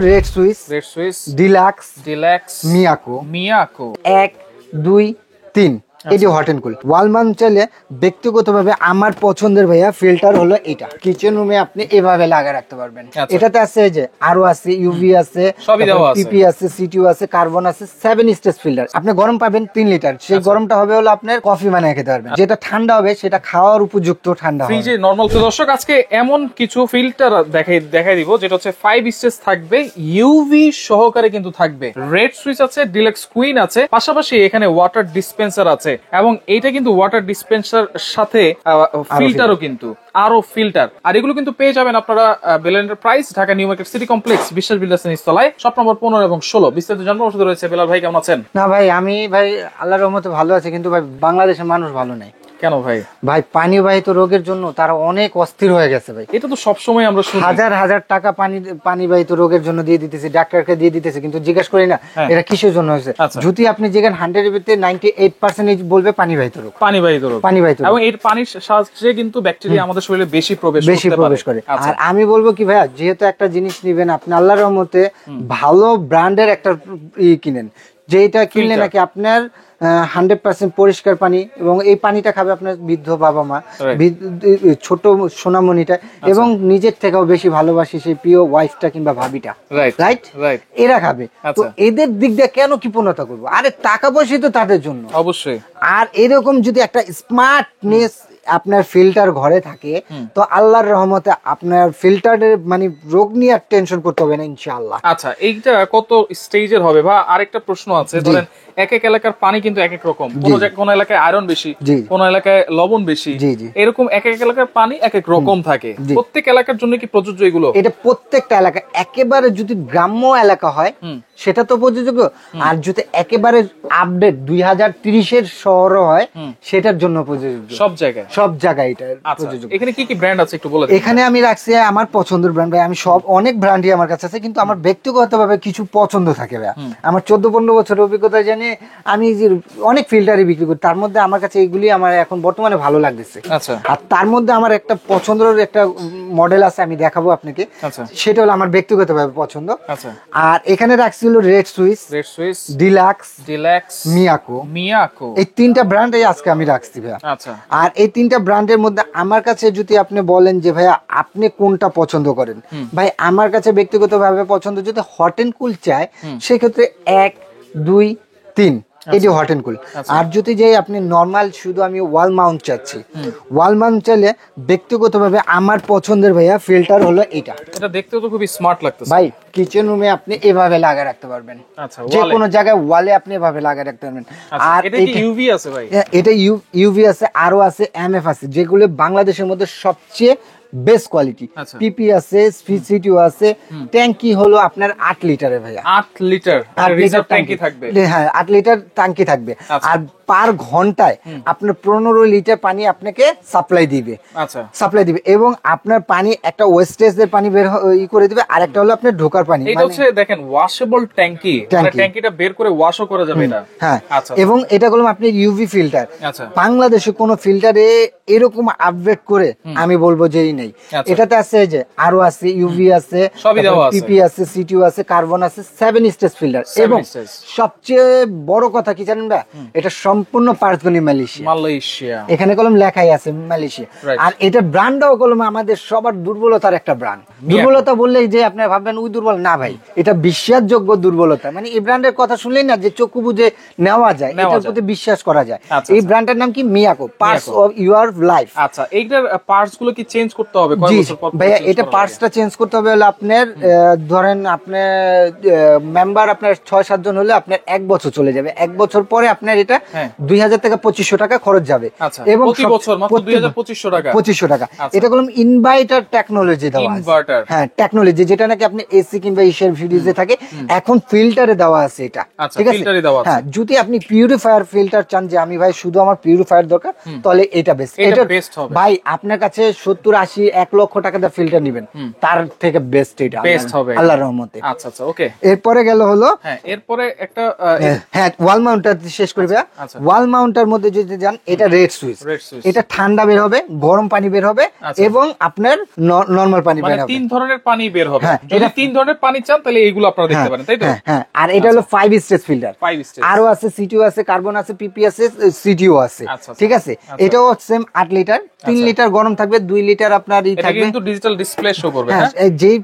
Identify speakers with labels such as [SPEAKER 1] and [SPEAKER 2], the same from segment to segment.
[SPEAKER 1] Red Swiss deluxe Miyako 1 2 3 এই যে hot and cool wall mount চাইলে ব্যক্তিগতভাবে আমার পছন্দের ভাইয়া ফিল্টার হলো এটা। কিচেন রুমে আপনি এভাবে লাগা রাখতে পারবেন। এটাতে আছে যে আরো আছে ইউভি আছে, পিপি আছে, সিটিও আছে, কার্বন আছে, 7 স্টেজ ফিল্টার। আপনি গরম পাবেন 3 লিটার, সেই গরমটা হবে হলো আপনার কফি বানিয়ে খেতে পারবেন। যেটা ঠান্ডা হবে সেটা খাওয়ার উপযুক্ত ঠান্ডা হবে।
[SPEAKER 2] ফ্রিজে নরমাল। তো দর্শক আজকে এমন কিছু ফিল্টার দেখাই দিব যেটা হচ্ছে 5 স্টেজ থাকবে, ইউভি সহকারে কিন্তু থাকবে। রেড সুইচ আছে, ডিলাক্স কুইন আছে, পাশাপাশি এখানে ওয়াটার ডিসপেন্সার আছে এবং এইটা কিন্তু ওয়াটার ডিসপেন্সার সাথে ফিল্টারও কিন্তু আরো ফিল্টার। আর এগুলো কিন্তু পেয়ে যাবেন আপনারা Bell enterprise, Dhaka New Market City Complex, Biswas builders এর নিচতলায়, শপ নম্বর 15 এবং 16। বিস্তারিত জানবো ওর সাথে রয়েছে বেলাল ভাই। কেমন আছেন?
[SPEAKER 1] না ভাই, আমি আল্লাহর রহমতে ভালো আছি, কিন্তু ভাই বাংলাদেশের মানুষ ভালো নাই।
[SPEAKER 2] কেন ভাই?
[SPEAKER 1] ভাই পানিবাহিত রোগের জন্য তারা অনেক অস্থির হয়ে গেছে ভাই।
[SPEAKER 2] এটা তো সবসময় আমরা শুনি,
[SPEAKER 1] হাজার হাজার টাকা পানিবাহিত রোগের জন্য দিয়ে দিতেছে, ডাক্তারকে দিয়ে দিতেছে, কিন্তু জিজ্ঞেস করি না এটা কিসের জন্য হয়েছে। যদি আপনি যেখানে 100 এর ভিতরে 98% বলবে পানিবাহিত রোগ।
[SPEAKER 2] এবং এর পানির সাহায্যে কিন্তু ব্যাকটেরিয়া আমাদের শরীরে বেশি প্রবেশ করে।
[SPEAKER 1] আর আমি বলবো কি ভাইয়া, যেহেতু একটা জিনিস নিবেন আপনি, আল্লাহর রহমতে ভালো ব্র্যান্ডের একটা কিনেন, যেটা কিনলে নাকি আপনার 100% পরিষ্কার পানি, এবং এই পানিটা খাবে আপনার বৃদ্ধ বাবা মা, ছোট সোনামণিটা, এবং নিজের থেকেও বেশি ভালোবাসি সেই প্রিয় ওয়াইফটা কিংবা ভাবিটা, রাইট? এরা খাবে। তো এদের দিক দিয়ে কেন কৃপণতা করবো? আরে টাকা পয়সা তো তাদের জন্য অবশ্যই। আর এরকম যদি একটা স্মার্টনেস আপনার ফিল্টার ঘরে থাকে, তো আল্লাহর রহমতে আপনার ফিল্টারের মানে রোগ নিয়ে আর টেনশন করতে হবে না ইনশাআল্লাহ।
[SPEAKER 2] আচ্ছা, এইটা কত স্টেজের হবে? বা আরেকটা প্রশ্ন আছে, ধরেন এক এক এলাকার পানি কিন্তু এক এক রকম, কোন এলাকায় আয়রন বেশি, কোন এলাকায় লবণ বেশি, এরকম এক এক এলাকার পানি এক এক রকম থাকে। প্রত্যেক এলাকার জন্য কি প্রযোজ্য এগুলো?
[SPEAKER 1] এটা প্রত্যেকটা এলাকা, একেবারে যদি গ্রাম্য এলাকা হয় সেটা তো প্রযোজ্য, আর যদি একেবারে আপডেট 2030 এর শহর হয় সেটার জন্য প্রযোজ্য। সব জায়গায় এটা প্রযোজ্য।
[SPEAKER 2] এখানে কি কি ব্র্যান্ড আছে একটু বলে দিন।
[SPEAKER 1] এখানে আমি রাখছি আমার পছন্দের ব্র্যান্ড ভাই। আমি অনেক ব্র্যান্ডই আমার কাছে আছে, কিন্তু আমার ব্যক্তিগতভাবে কিছু পছন্দ থাকে ভাই। আমার 14-15 বছরের অভিজ্ঞতা জানি আমি অনেক ফিল্টারই বিক্রি করি, তার মধ্যে আমার কাছে এইগুলি আমার এখন বর্তমানে ভালো লাগতেছে। আর তার মধ্যে আমার একটা পছন্দের একটা মডেল আছে, আমি দেখাবো আপনাকে। সেটা হলো আমার ব্যক্তিগতভাবে পছন্দ। আর এখানে রাখছি হলো রেড সুইস, ডিলাক্স, মিয়াকো, এই 3টা ব্র্যান্ডই আজকে আমি রাখছি ভাই। আর এই 3টা ব্র্যান্ডের মধ্যে আমার কাছে যদি আপনি বলেন যে ভাইয়া আপনি কোনটা পছন্দ করেন, ভাই আমার কাছে ব্যক্তিগতভাবে পছন্দ, যদি হট এন্ড কুল চায় সেক্ষেত্রে 1 2 3 এই যে হট এন্ড কুল। আর যদি যে আপনি নরমাল শুধু আমি ওয়াল মাউন্ট চাচ্ছি, ওয়াল মাউন্ট চাইলে ব্যক্তিগতভাবে আমার পছন্দের ভাইয়া ফিল্টার হলো এটা।
[SPEAKER 2] এটা দেখতেও তো খুবই স্মার্ট লাগতেছে
[SPEAKER 1] ভাই। কিচেন রুমে আপনি এভাবে লাগা রাখতে পারবেন, যে কোনো জায়গায় ওয়ালে আপনি এভাবে লাগা রাখতে পারবেন।
[SPEAKER 2] আর এটা কি ইউভি আছে ভাই?
[SPEAKER 1] এটা ইউভি আছে, আরো আছে এমএফ আছে, যেগুলো বাংলাদেশের মধ্যে সবচেয়ে বেস্ট কোয়ালিটি। পিপি আছে, সিটিও আছে। ট্যাঙ্কি হলো আপনার 8 লিটারের ভাইয়া।
[SPEAKER 2] 8 লিটার আর রিজার্ভ ট্যাঙ্কি থাকবে।
[SPEAKER 1] হ্যাঁ, 8 লিটার ট্যাঙ্কি থাকবে। আর পার ঘন্টায় আপনার 15 লিটার পানি আপনাকে সাপ্লাই দিবে। এবং আপনার পানি একটা ওয়েস্টেজের পানি বের করে দিবে, আর একটা হলো আপনার ঢোকার পানি।
[SPEAKER 2] এটা হচ্ছে দেখেন ওয়াশেবল ট্যাঙ্কি, মানে ট্যাঙ্কিটা বের করে ওয়াশও করা যাবে এটা।
[SPEAKER 1] হ্যাঁ, এবং এটা হলো আপনার ইউভি ফিল্টার। বাংলাদেশে কোনো ফিল্টারে এরকম আপডেট করে আমি বলবো যেই নেই। এটাতে আছে যে আরো আছে ইউভি আছে, পিপি আছে, সিটিও আছে, কার্বন আছে, 7 স্টেজ ফিল্টার। এবং সবচেয়ে বড় কথা কি জানেন না, এটা সম্পূর্ণ পার্সগুলি মালয়েশিয়া। এখানে কলম লেখাই আছে মালয়েশিয়া। আর এটা ব্র্যান্ডটাও কলম আমাদের সবার দুর্বলতার একটা ব্র্যান্ড। দুর্বলতা বললেই যে আপনি ভাববেন ওই দুর্বল না ভাই, এটা বিশ্বাসযোগ্য দুর্বলতা। মানে এই ব্র্যান্ডের কথা শুনলেই না যে চক্ষু বুঝে নেওয়া যায়, এটার প্রতি বিশ্বাস করা যায়। এই ব্র্যান্ডের নাম কি? Miyako, parts of your life.
[SPEAKER 2] আচ্ছা, এইটার পার্টস গুলো কি চেঞ্জ করতে হবে কয় বছর পর?
[SPEAKER 1] ভাইয়া এটা পার্টসটা চেঞ্জ করতে হবে হলো আপনার, ধরেন আপনার মেম্বার আপনার 6-7 জন হলে আপনার 1 বছর চলে যাবে। 1 বছর পরে আপনার এটা 2000 থেকে 2500 টাকা খরচ যাবে।
[SPEAKER 2] এবং প্রতি বছর মাত্র 2500 টাকা।
[SPEAKER 1] 2500 টাকা। এটা হলো ইনভার্টার টেকনোলজি দেওয়া আছে। হ্যাঁ, টেকনোলজি, যেটা নাকি আপনি এসি কিংবা ইসের ফ্রিজে থাকে, এখন ফিল্টারে দেওয়া আছে এটা। ঠিক আছে? হ্যাঁ, যদি আপনি পিউরিফায়ার ফিল্টার চান যে আমি ভাই শুধু আমার পিউরিফায়ার দরকার, তাহলে এটা বেস্ট। এটা ভাই আপনার কাছে 70-80 বেশি 1 লক্ষ টাকা দিয়ে ফিল্টার নেবেন তার থেকে বেস্ট এটা
[SPEAKER 2] বেস্ট হবে
[SPEAKER 1] আল্লাহর রহমতে।
[SPEAKER 2] আচ্ছা আচ্ছা ওকে।
[SPEAKER 1] এরপরে গেল হলো
[SPEAKER 2] হ্যাঁ এরপরে একটা
[SPEAKER 1] হ্যাঁ ওয়াল মাউন্টার শেষ করবে।
[SPEAKER 2] আচ্ছা।
[SPEAKER 1] ওয়াল মাউন্টার মধ্যে যদি যান এটা রেড সুইচ,
[SPEAKER 2] রেড সুইচ
[SPEAKER 1] এটা ঠান্ডা বের হবে, গরম পানি বের হবে
[SPEAKER 2] আচ্ছা।
[SPEAKER 1] এবং আপনার নরমাল পানি
[SPEAKER 2] মানে
[SPEAKER 1] বের হবে।
[SPEAKER 2] 3 ধরনের পানি বের হবে।
[SPEAKER 1] হ্যাঁ,
[SPEAKER 2] যদি 3 ধরনের পানি চান তাহলে এইগুলো আপনারা দেখতে পারেন, তাই তো?
[SPEAKER 1] হ্যাঁ হ্যাঁ। আর এটা হলো 5 স্টেজ ফিল্টার,
[SPEAKER 2] 5 স্টেজ
[SPEAKER 1] আরো আছে সিটিও আছে, কার্বন আছে, পিপি আছে, সিটিও আছে।
[SPEAKER 2] আচ্ছা,
[SPEAKER 1] ঠিক আছে, এটাও সেম 8 লিটার, 3 লিটার গরম থাকবে, 2 লিটার আপনার ই
[SPEAKER 2] এটা
[SPEAKER 1] থাকবে।
[SPEAKER 2] কিন্তু ডিজিটাল ডিসপ্লে শো করবে।
[SPEAKER 1] হ্যাঁ,
[SPEAKER 2] হ্যাঁ
[SPEAKER 1] যেই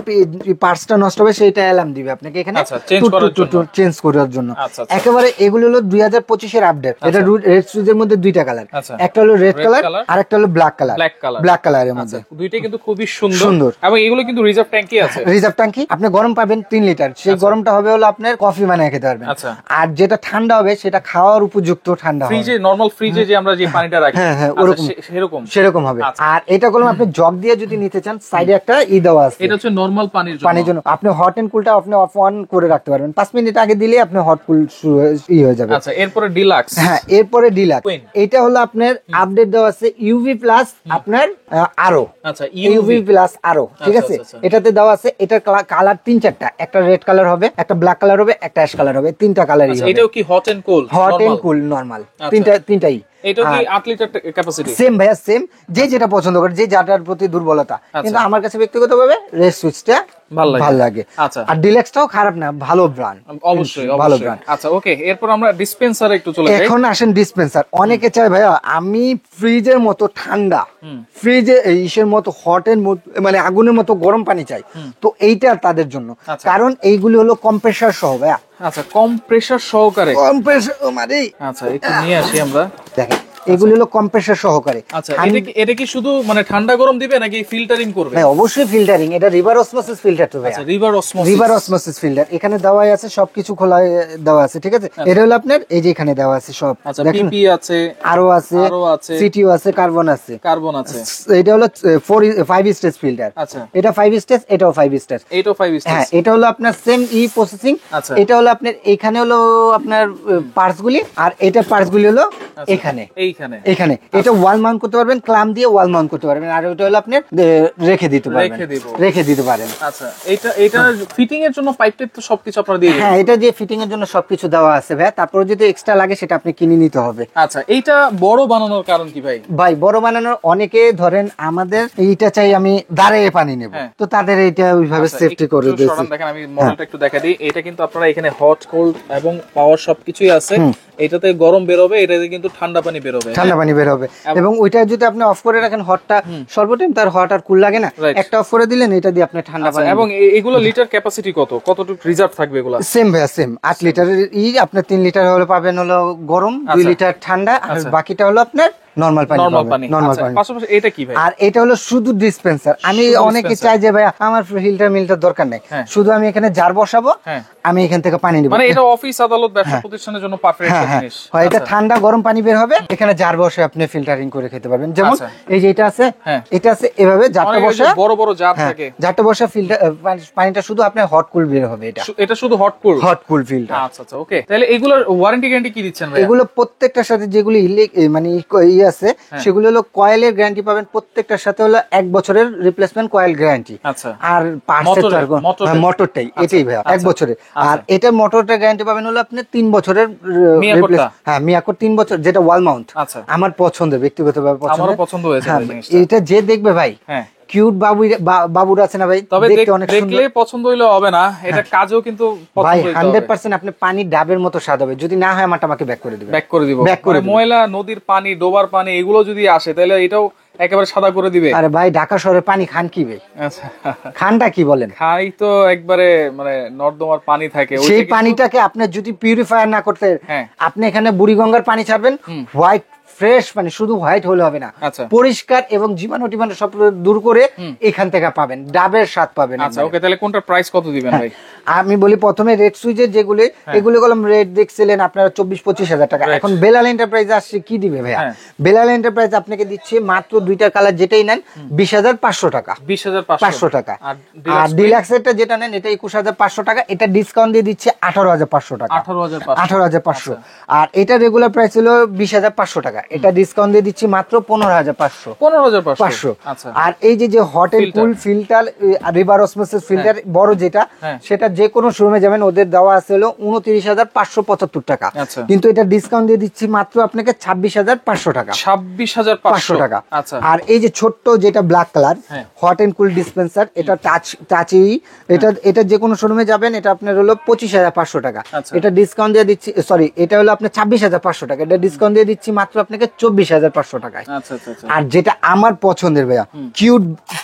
[SPEAKER 1] পার্টসটা নষ্ট হবে সেটা অ্যালার্ম দিবে আপনাকে এখানে
[SPEAKER 2] আচ্ছা, change করার জন্য।
[SPEAKER 1] চেঞ্জ করার জন্য।
[SPEAKER 2] আচ্ছা, আচ্ছা।
[SPEAKER 1] একেবারে এগুলো হলো 2025 এর আপডেট। এটা রেড সুইচের মধ্যে দুইটা কালার,
[SPEAKER 2] আচ্ছা।
[SPEAKER 1] একটা হলো রেড কালার
[SPEAKER 2] color,
[SPEAKER 1] আর একটা হলো black colour.
[SPEAKER 2] Black colour,
[SPEAKER 1] black কালারের মধ্যে
[SPEAKER 2] দুইটাই কিন্তু খুবই সুন্দর
[SPEAKER 1] সুন্দর।
[SPEAKER 2] এবং এগুলো কিন্তু রিজার্ভ ট্যাঙ্কি আছে।
[SPEAKER 1] রিজার্ভ ট্যাঙ্কি আপনি গরম পাবেন 3 লিটার, সেই গরমটা হবে হলো আপনার কফি বানিয়ে খেতে পারবেন।
[SPEAKER 2] আচ্ছা।
[SPEAKER 1] আর যেটা ঠান্ডা হবে সেটা খাওয়ার উপযুক্ত ঠান্ডা হবে।
[SPEAKER 2] ফ্রিজে নরমাল ফ্রিজে যে আমরা যে পানিটা রাখি
[SPEAKER 1] হ্যাঁ, হ্যাঁ,
[SPEAKER 2] আচ্ছা,
[SPEAKER 1] ওরকম।
[SPEAKER 2] সেরকম
[SPEAKER 1] সেরকম হবে।
[SPEAKER 2] আচ্ছা।
[SPEAKER 1] আর এটা করলাম আপনি জগ দিয়ে যদি নিতে চান, সাইডে একটা ই দেওয়া আছে,
[SPEAKER 2] এটা হচ্ছে নরমাল পানির জন্য।
[SPEAKER 1] পানির জন্য। আপনি হট এন্ড কুলটা আপনি অফ অন করে রাখতে পারবেন, 5 মিনিট আগে দিলে আপনি হট কুল ই হয়ে যাবে।
[SPEAKER 2] আচ্ছা এরপরে ডিলাক্স।
[SPEAKER 1] হ্যাঁ, এরপরে ডিলাক্স,
[SPEAKER 2] Queen।
[SPEAKER 1] এটা হলো আপনার আপডেট দেওয়া আছে ইউভি প্লাস আপনার আরো।
[SPEAKER 2] আচ্ছা
[SPEAKER 1] ইউভি প্লাস আরো, ঠিক
[SPEAKER 2] আচ্ছা,
[SPEAKER 1] আছে।
[SPEAKER 2] আচ্ছা।
[SPEAKER 1] এটাতে দেওয়া আছে, এটার কালার 3-4টা, একটা রেড কালার হবে, একটা ব্ল্যাক কালার হবে, একটা অ্যাশ কালার হবে, 3টা কালারই
[SPEAKER 2] আচ্ছা
[SPEAKER 1] হবে।
[SPEAKER 2] এটাও কি hot and cold?
[SPEAKER 1] Hot and cool normal, তিনটাই।
[SPEAKER 2] এটাও কি 8 লিটার ক্যাপাসিটি?
[SPEAKER 1] সেম ভাইয়া সেম, যে যেটা পছন্দ করে, যে যাটার প্রতি দুর্বলতা। কিন্তু আমার কাছে ব্যক্তিগতভাবে রেড সুইচটা ভালো লাগে।
[SPEAKER 2] আচ্ছা।
[SPEAKER 1] আর ডিলাক্সটাও খারাপ না, ভালো ব্র্যান্ড,
[SPEAKER 2] অবশ্যই
[SPEAKER 1] ভালো
[SPEAKER 2] অবশ্যই।
[SPEAKER 1] ব্র্যান্ড।
[SPEAKER 2] আচ্ছা ওকে, এরপর আমরা ডিসপেন্সারে একটু চলে যাই।
[SPEAKER 1] এখন আসেন ডিসপেন্সার। অনেকে চায় ভাইয়া আমি ফ্রিজের মতো ঠান্ডা, ফ্রিজে ইসের মতো হট এর মানে আগুনের মতো গরম পানি চাই, তো এইটা তাদের জন্য।
[SPEAKER 2] আচ্ছা।
[SPEAKER 1] কারণ এইগুলি হলো কম্প্রেসার সহ ভাইয়া,
[SPEAKER 2] আচ্ছা কম প্রেসার সহকারে।
[SPEAKER 1] কম্প্রেসার মানে
[SPEAKER 2] আচ্ছা একটু নিয়ে আসি আমরা।
[SPEAKER 1] দেখেন এগুলি হলো কম্প্রেসার সহকারে।
[SPEAKER 2] আচ্ছা এটা কি শুধু মানে ঠান্ডা গরম দিবে নাকি ফিল্টারিং করবে?
[SPEAKER 1] হ্যাঁ অবশ্যই ফিল্টারিং, এটা রিভার অসমোসিস ফিল্টার তো ভাইয়া।
[SPEAKER 2] আচ্ছা river osmosis.
[SPEAKER 1] River osmosis filter এখানে দেওয়াই আছে, সবকিছু খোলা দেওয়া আছে, ঠিক আছে। এটা হলো আপনার এই যে এখানে দেওয়া আছে সব,
[SPEAKER 2] আচ্ছা
[SPEAKER 1] দেখেন
[SPEAKER 2] পিপি আছে,
[SPEAKER 1] আরো আছে, সিটিও আছে, কার্বন আছে,
[SPEAKER 2] কার্বন আছে।
[SPEAKER 1] এটা হলো 5 স্টেজ ফিল্টার।
[SPEAKER 2] আচ্ছা
[SPEAKER 1] এটা 5 স্টেজ, এটাও 5 স্টেজ।
[SPEAKER 2] এইটাও 5 স্টেজ।
[SPEAKER 1] হ্যাঁ, এটা হলো আপনার সেম প্রসেসিং।
[SPEAKER 2] আচ্ছা।
[SPEAKER 1] এটা হলো আপনার এখানে হলো আপনার পার্টস গুলি, আর এটা পার্টস গুলি হলো এখানে এখানে। এটা ওয়াল মাউন্ট করতে পারবেন, ক্লাম দিয়ে ওয়াল মাউন্ট করতে পারবেন, আর ওটা হলো আপনি রেখে দিতে পারবেন, রেখে দিতে পারেন।
[SPEAKER 2] আচ্ছা এটা ফিটিং এর জন্য পাইপ টাইপ তো সবকিছু আপনারা দিয়ে দিবেন?
[SPEAKER 1] হ্যাঁ, এটা দিয়ে ফিটিং এর জন্য সবকিছু দেওয়া আছে ভাই, তারপর যদি এক্সট্রা লাগে সেটা আপনি কিনে নিতে হবে।
[SPEAKER 2] আচ্ছা এইটা বড় বানানোর কারণ কি ভাই?
[SPEAKER 1] ভাই বড় বানানোর অনেকে ধরেন আমাদের এইটা চাই আমি দাঁড়িয়ে পানি নেব, তো তাদের এইটা ওইভাবে সেফটি করে দিয়েছি।
[SPEAKER 2] দেখেন আমি মডেলটা একটু দেখা দিই। এটা কিন্তু আপনারা এখানে হট কোল্ড এবং পাওয়ার সবকিছুই আছে। এটাতে গরম বের হবে, এটাতে কিন্তু ঠান্ডা পানি বের হবে,
[SPEAKER 1] ঠান্ডা পানি বের হবে। এবং ওইটা যদি আপনি অফ করে রাখেন, হটটা সর্বটাইম তার হট আর কুল লাগে না, একটা অফ করে দিলেন, এটা দিয়ে আপনি ঠান্ডা পানি।
[SPEAKER 2] এবং এগুলো লিটার ক্যাপাসিটি কতটুকু রিজার্ভ থাকবে এগুলো?
[SPEAKER 1] সেম ভাইয়া সেম 8 লিটারের আপনি 3 লিটার হলে পাবেন হলো গরম, 2 লিটার ঠান্ডা, আর বাকিটা হলো আপনার নরমাল পানি। নরমাল পানি।
[SPEAKER 2] পাশাপাশি এটা কি ভাই?
[SPEAKER 1] আর এটা হলো শুধু ডিসপেন্সার। আমি অনেকে চাই যে ভাই আমার ফিল্টার মিলটার দরকার নাই, শুধু আমি এখানে জার বসাবো, আমি এখান থেকে পানি নিব।
[SPEAKER 2] মানে এটা অফিস আদালত ব্যবসা প্রতিষ্ঠানের জন্য পারফেক্ট জিনিস।
[SPEAKER 1] হয় এটা ঠান্ডা গরম পানি বের হবে, এখানে জার বসে আপনি ফিল্টারিং করে খেতে পারবেন। যেমন এই যে এটা আছে, এটা আছে এভাবে জারটা বসে,
[SPEAKER 2] বড় বড় জার থাকে,
[SPEAKER 1] জারটা বসে ফিল্টার পানিটা শুধু আপনার হট কুল বের হবে।
[SPEAKER 2] এটা শুধু হট কুল
[SPEAKER 1] ফিল্টার।
[SPEAKER 2] আচ্ছা আচ্ছা ওকে। তাহলে এগুলোর ওয়ারেন্টি গ্যারান্টি কি দিচ্ছেন ভাই?
[SPEAKER 1] এগুলো প্রত্যেকটার সাথে যেগুলো মানে ই আছে সেগুলো হলো কয়েলের গ্যারান্টি পাবেন, প্রত্যেকটার সাথে হলো 1 বছরের রিপ্লেসমেন্ট কয়েল গ্যারান্টি।
[SPEAKER 2] আচ্ছা।
[SPEAKER 1] আর মোটরটাই এটাই ভাই 1 বছরের। আর এটা মোটরটা গ্যারান্টি পাবেন হলো আপনি 3 বছরের মিয়াকোর 3 বছর, যেটা ওয়াল মাউন্ট। আমার পছন্দের, ব্যক্তিগতভাবে
[SPEAKER 2] আমারও পছন্দ হয়েছে
[SPEAKER 1] এটা। যে দেখবে ভাই কিউট বাবুরা আছে না ভাই,
[SPEAKER 2] তবে দেখলে পছন্দ হইলে হবে না, এটা কাজও কিন্তু
[SPEAKER 1] ভাই 100% আপনি পানি ডাবের মতো স্বাদ হবে। যদি না হয় আমাকে ব্যাক করে দিবেন,
[SPEAKER 2] ব্যাক করে দিব। ময়লা নদীর পানি, ডোবার পানি এগুলো যদি আসে তাহলে এটাও একেবারে সাদা করে দিবে।
[SPEAKER 1] আরে ভাই ঢাকা শহরে পানি খান কি ভাই?
[SPEAKER 2] আচ্ছা
[SPEAKER 1] খানটা কি বলেন?
[SPEAKER 2] খাই তো একবারে মানে নর্দমার পানি থাকে,
[SPEAKER 1] সেই পানিটাকে আপনি যদি পিউরিফায়ার না করতে, আপনি এখানে বুড়িগঙ্গার পানি ছাড়বেন, হোয়াইট ফ্রেশ পানি, শুধু হোয়াইট হলে হবে না, পরিষ্কার এবং জীবাণু টিবাণু সব দূর করে এখান থেকে পাবেন, ডাবের স্বাদ পাবেন।
[SPEAKER 2] আচ্ছা ওকে, তাহলে কোনটার প্রাইস কত দিবেন ভাই?
[SPEAKER 1] আমি বলি প্রথমে রেড সুইচের যেগুলি, এগুলো কলম রেড দেখছিলেন আপনারা 24-25 হাজার টাকা। এখন বেলাল এন্টারপ্রাইজ আসছে কি দিবে ভাইয়া? বেলাল এন্টারপ্রাইজ আপনাকে দিচ্ছে মাত্র 2টা কালার যেটাই নেন 20,500 টাকা, 20,500 টাকা। আর ডিলাক্স এরটা যেটা নেন এটা 21,500 টাকা, এটা ডিসকাউন্ট দিয়ে দিচ্ছে 18,500 টাকা, 18,500। আর এটা রেগুলার প্রাইস হলো 20,500 টাকা, এটা ডিসকাউন্ট দিয়ে দিচ্ছি মাত্র 15,500।
[SPEAKER 2] 15,500। আচ্ছা।
[SPEAKER 1] আর এই যে hot and cool filter river osmosis filter বড় যেটা, সেটা যে কোনো শোরুমে যাবেন ওদের দেওয়া আছে হলো 29,575 টাকা,
[SPEAKER 2] আচ্ছা।
[SPEAKER 1] কিন্তু এটা ডিসকাউন্ট দিয়ে দিচ্ছি মাত্র আপনাকে 26,500 টাকা।
[SPEAKER 2] 26,500
[SPEAKER 1] টাকা।
[SPEAKER 2] আচ্ছা।
[SPEAKER 1] আর এই যে ছোট্ট যেটা black colour hot and cool dispenser, এটা টাচি, এটা যে কোনো শোরুমে যাবেন এটা আপনার হলো 25,500 টাকা।
[SPEAKER 2] আচ্ছা।
[SPEAKER 1] এটা ডিসকাউন্ট দিয়ে দিচ্ছি, সরি এটা হলো আপনার 26,500 টাকা, এটা ডিসকাউন্ট দিয়ে দিচ্ছি মাত্র আপনাকে 24,500 টাকায়।
[SPEAKER 2] আচ্ছা আচ্ছা আচ্ছা।
[SPEAKER 1] আর যেটা আমার পছন্দের ভাইয়া,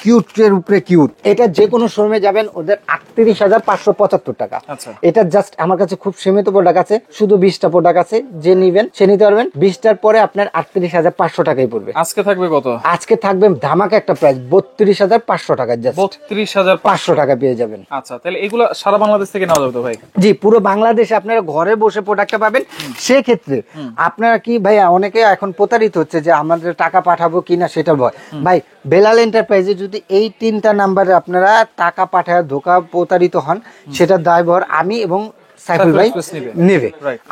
[SPEAKER 1] কিউটের উপরে কিউট, এটা যে কোনো শোরুমে যাবেন ওদের 38,575 টাকা।
[SPEAKER 2] আচ্ছা।
[SPEAKER 1] এটা জাস্ট আমার কাছে খুব সীমিত প্রোডাক্ট আছে, শুধু 20টা প্রোডাক্ট আছে, যে নিবেন সে নিতে পারবেন। 20টার পরে আপনার 38,500 টাকাই পড়বে।
[SPEAKER 2] আজকে থাকবে কত?
[SPEAKER 1] আজকে থাকবে ধামাকা একটা প্রাইস 32,500 টাকা, জাস্ট
[SPEAKER 2] 32,500
[SPEAKER 1] টাকা পেয়ে যাবেন।
[SPEAKER 2] আচ্ছা, তাহলে এগুলো সারা বাংলাদেশ থেকে নেওয়া যাবে তো ভাই?
[SPEAKER 1] জি, পুরো বাংলাদেশে আপনারা ঘরে বসে প্রোডাক্টটা পাবেন। সেক্ষেত্রে আপনারা কি ভাইয়া, অনেকে এখন প্রতারিত হচ্ছে যে আমাদের টাকা পাঠাবো কিনা সেটা ভয়। ভাই বেলাল এন্টারপ্রাইজে যদি এই 3টা নাম্বারে আপনারা টাকা পাঠায় ধোকা প্রতারিত হন, সেটা দায়ভার আমি এবং সাইফুল ভাই নেবে।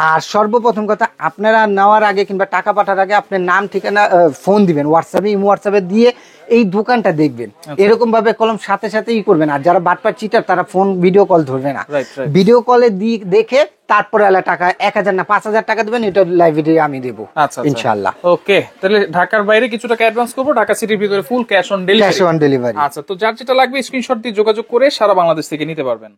[SPEAKER 1] আর সর্বপ্রথম কথা, আপনারা নেওয়ার আগে কিংবা টাকা পাঠার আগে আপনার নাম ঠিকানা ফোন দিবেন, হোয়াটসঅ্যাপে ইমো হোয়াটসঅ্যাপে দিয়ে এই দোকানটা দেখবেন। এরকম ভাবে কলম সাথে সাথে ই করবেন। আর যারা বাটপার চিটার তারা ফোন ভিডিও কল ধরবে না, ভিডিও কলে দেখে তারপরে টাকা 1,000 না 5,000 টাকা দিবেন, এটা লাইব্রেরি আমি দেবো ইনশাআল্লাহ।
[SPEAKER 2] ওকে, তাহলে ঢাকার বাইরে কিছু টাকা অ্যাডভান্স করবো, ঢাকা সিটির ভিতরে full cash on delivery.
[SPEAKER 1] Cash on delivery.
[SPEAKER 2] আচ্ছা, তো যার যেটা লাগবে স্ক্রিনশট দিয়ে যোগাযোগ করে সারা বাংলাদেশ থেকে নিতে পারবেন।